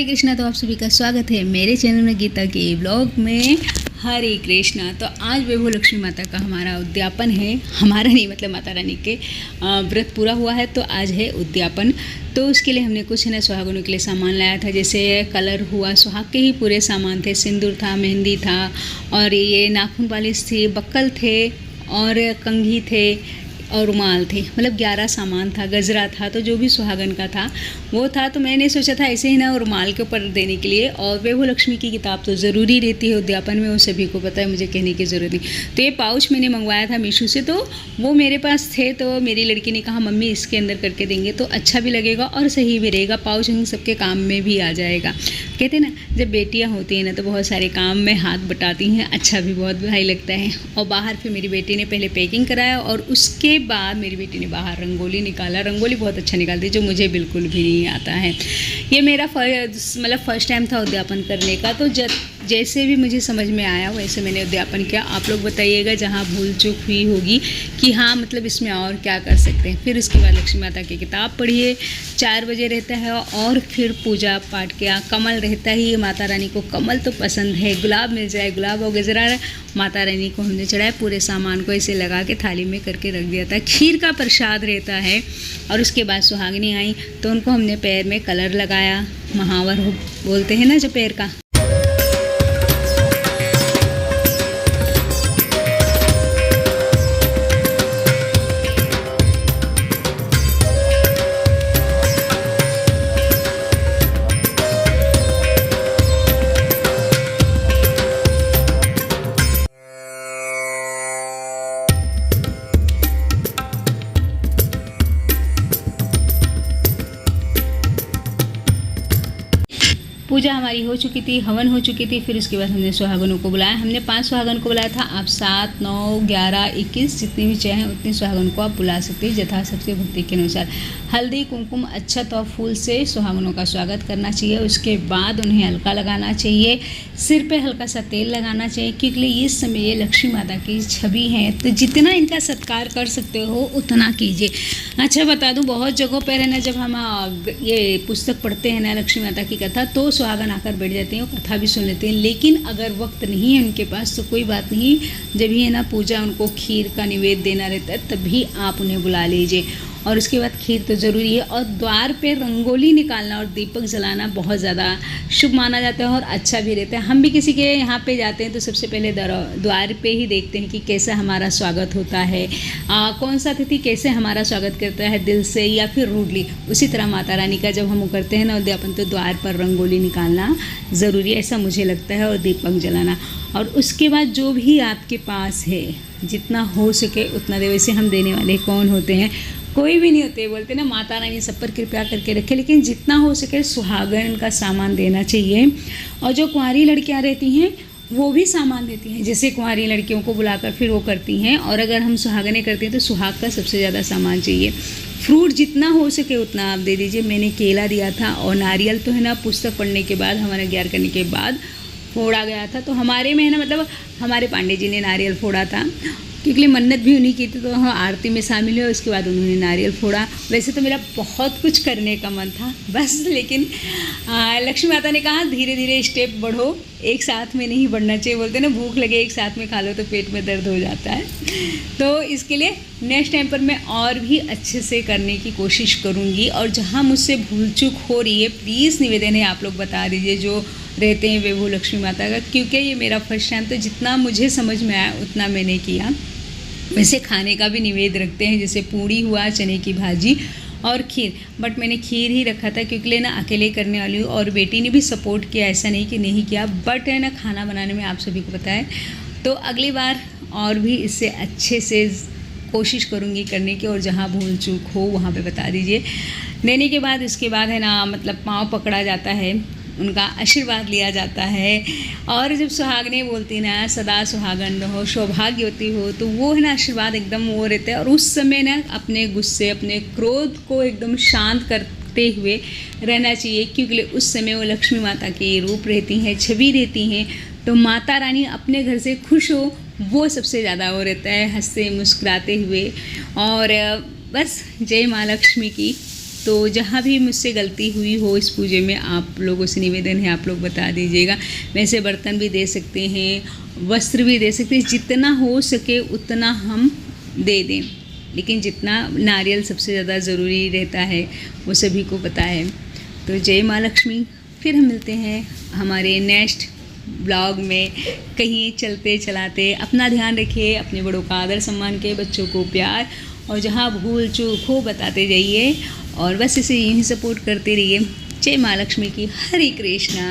हरे कृष्णा। तो आप सभी का स्वागत है मेरे चैनल में गीता के ब्लॉग में। हरे कृष्णा। तो आज वैभव लक्ष्मी माता का हमारा उद्यापन है, हमारा नहीं मतलब माता रानी के व्रत पूरा हुआ है तो आज है उद्यापन। तो उसके लिए हमने कुछ है ना सुहागनों के लिए सामान लाया था, जैसे कलर हुआ, सुहाग के ही पूरे सामान थे, सिंदूर था, मेहंदी था और ये नाखून पालिश थी, बक्कल थे और कंघी थे और रुमाल थे, मतलब 11 सामान था, गजरा था। तो जो भी सुहागन का था वो था। तो मैंने सोचा था ऐसे ही ना रुमाल के ऊपर देने के लिए। और वैभव लक्ष्मी की किताब तो ज़रूरी रहती है उद्यापन में, वो सभी को पता है, मुझे कहने की ज़रूरत नहीं। तो ये पाउच मैंने मंगवाया था मीशो से, तो वो मेरे पास थे। तो मेरी लड़की ने कहा मम्मी इसके अंदर करके देंगे तो अच्छा भी लगेगा और सही भी रहेगा, पाउच हम सबके काम में भी आ जाएगा। कहते हैं ना जब बेटियाँ होती हैं ना तो बहुत सारे काम में हाथ बटाती हैं, अच्छा भी बहुत भाई लगता है। और बाहर फिर मेरी बेटी ने पहले पैकिंग कराया और उसके बाद मेरी बेटी ने बाहर रंगोली निकाला। रंगोली बहुत अच्छा निकालती है, जो मुझे बिल्कुल भी नहीं आता है। ये मेरा फर्स्ट टाइम था उद्यापन करने का। तो जैसे भी मुझे समझ में आया वैसे मैंने उद्यापन किया। आप लोग बताइएगा जहाँ भूल चूक हुई होगी कि हाँ मतलब इसमें और क्या कर सकते हैं। फिर उसके बाद लक्ष्मी माता की किताब पढ़िए, 4 बजे रहता है और फिर पूजा पाठ किया। कमल रहता ही, माता रानी को कमल तो पसंद है, गुलाब मिल जाए गुलाब और गजरा माता रानी को हमने चढ़ाया। पूरे सामान को ऐसे लगा के थाली में करके रख दिया था। खीर का प्रसाद रहता है। और उसके बाद सुहागिनी आई तो उनको हमने पैर में कलर लगाया, महावर बोलते हैं ना जो पैर का। पूजा हमारी हो चुकी थी, हवन हो चुकी थी। फिर उसके बाद हमने सुहागनों को बुलाया। हमने 5 सुहागन को बुलाया था। आप 7, 9, 11, 21 जितनी भी चाहें उतनी सुहागन को आप बुला सकते हैं, यथा सबसे भक्ति के अनुसार। हल्दी कुमकुम अक्षत और फूल से सुहागनों का स्वागत करना चाहिए। उसके बाद उन्हें हल्का लगाना चाहिए, सिर पे हल्का सा तेल लगाना चाहिए, क्योंकि इस समय ये लक्ष्मी माता की छवि है तो जितना इनका सत्कार कर सकते हो उतना कीजिए। अच्छा बता दूँ, बहुत जगहों पर है ना जब हम ये पुस्तक पढ़ते हैं ना लक्ष्मी माता की कथा, तो सुहागन आकर बैठ जाते हैं और कथा भी सुन लेते हैं। लेकिन अगर वक्त नहीं है उनके पास तो कोई बात नहीं, जब ही है ना पूजा उनको खीर का निवेद्य देना रहता है तभी आप उन्हें बुला लीजिए। और उसके बाद खीर तो ज़रूरी है। और द्वार पे रंगोली निकालना और दीपक जलाना बहुत ज़्यादा शुभ माना जाता है और अच्छा भी रहता है। हम भी किसी के यहाँ पे जाते हैं तो सबसे पहले द्वार पे ही देखते हैं कि कैसा हमारा स्वागत होता है, कौन सा अतिथि कैसे हमारा स्वागत करता है, दिल से या फिर रूडली। उसी तरह माता रानी का जब हम करते हैं ना उद्यापन, तो द्वार पर रंगोली निकालना ज़रूरी है, ऐसा मुझे लगता है, और दीपक जलाना। और उसके बाद जो भी आपके पास है जितना हो सके उतना दे। वैसे हम देने वाले कौन होते हैं? कोई भी नहीं होते। बोलते ना माता रानी सब पर कृपा करके रखे, लेकिन जितना हो सके सुहागन का सामान देना चाहिए। और जो कुंवारी लड़कियां रहती हैं वो भी सामान देती हैं, जैसे कुंवारी लड़कियों को बुलाकर फिर वो करती हैं। और अगर हम सुहागने करते हैं तो सुहाग का सबसे ज़्यादा सामान चाहिए। फ्रूट जितना हो सके उतना आप दे दीजिए। मैंने केला दिया था और नारियल तो है ना पुस्तक पढ़ने के बाद, हमारा ज्ञान करने के बाद फोड़ा गया था। तो हमारे में है ना मतलब हमारे पांडे जी ने नारियल फोड़ा था, क्योंकि मन्नत भी उन्हीं की थी। तो हम आरती में शामिल हुए, उसके बाद उन्होंने नारियल फोड़ा। वैसे तो मेरा बहुत कुछ करने का मन था बस, लेकिन लक्ष्मी माता ने कहा धीरे धीरे स्टेप बढ़ो, एक साथ में नहीं बढ़ना चाहिए। बोलते ना भूख लगे एक साथ में खा लो तो पेट में दर्द हो जाता है। तो इसके लिए नेक्स्ट टाइम पर मैं और भी अच्छे से करने की कोशिश करूँगी। और जहाँ मुझसे भूल चूक हो रही है प्लीज़ निवेदन है आप लोग बता दीजिए जो रहते हैं वैभव लक्ष्मी माता का, क्योंकि ये मेरा फर्स्ट टाइम, तो जितना मुझे समझ में आया उतना मैंने किया। वैसे खाने का भी निवेद रखते हैं, जैसे पूड़ी हुआ, चने की भाजी और खीर। बट मैंने खीर ही रखा था क्योंकि ना अकेले करने वाली हूँ और बेटी ने भी सपोर्ट किया, ऐसा नहीं कि नहीं किया। बट है ना खाना बनाने में आप सभी को पता है, तो अगली बार और भी इससे अच्छे से कोशिश करूँगी करने की। और जहाँ भूल चूक हो वहाँ पे बता दीजिए। देने के बाद इसके बाद है ना मतलब पाँव पकड़ा जाता है, उनका आशीर्वाद लिया जाता है। और जब सुहागने बोलती ना सदा सुहागन रहो, सौभाग्यवती हो, तो वो है ना आशीर्वाद एकदम वो रहता है। और उस समय ना अपने गुस्से, अपने क्रोध को एकदम शांत करते हुए रहना चाहिए, क्योंकि उस समय वो लक्ष्मी माता की रूप रहती हैं, छवि रहती हैं। तो माता रानी अपने घर से खुश हो वो सबसे ज़्यादा वो रहता है, हंसते मुस्कुराते हुए। और बस जय माँ लक्ष्मी की। तो जहाँ भी मुझसे गलती हुई हो इस पूजे में, आप लोगों से निवेदन है आप लोग बता दीजिएगा। वैसे बर्तन भी दे सकते हैं, वस्त्र भी दे सकते हैं, जितना हो सके उतना हम दे दें, लेकिन जितना नारियल सबसे ज़्यादा ज़रूरी रहता है वो सभी को पता है। तो जय माँ लक्ष्मी। फिर हम मिलते हैं हमारे नेक्स्ट ब्लॉग में। कहीं चलते चलाते अपना ध्यान रखिए, अपने बड़ों का आदर सम्मान के, बच्चों को प्यार, और जहाँ भूल चूक हो बताते जाइए, और बस इसे यहीं सपोर्ट करते रहिए। जय माँ लक्ष्मी की। हरे कृष्णा।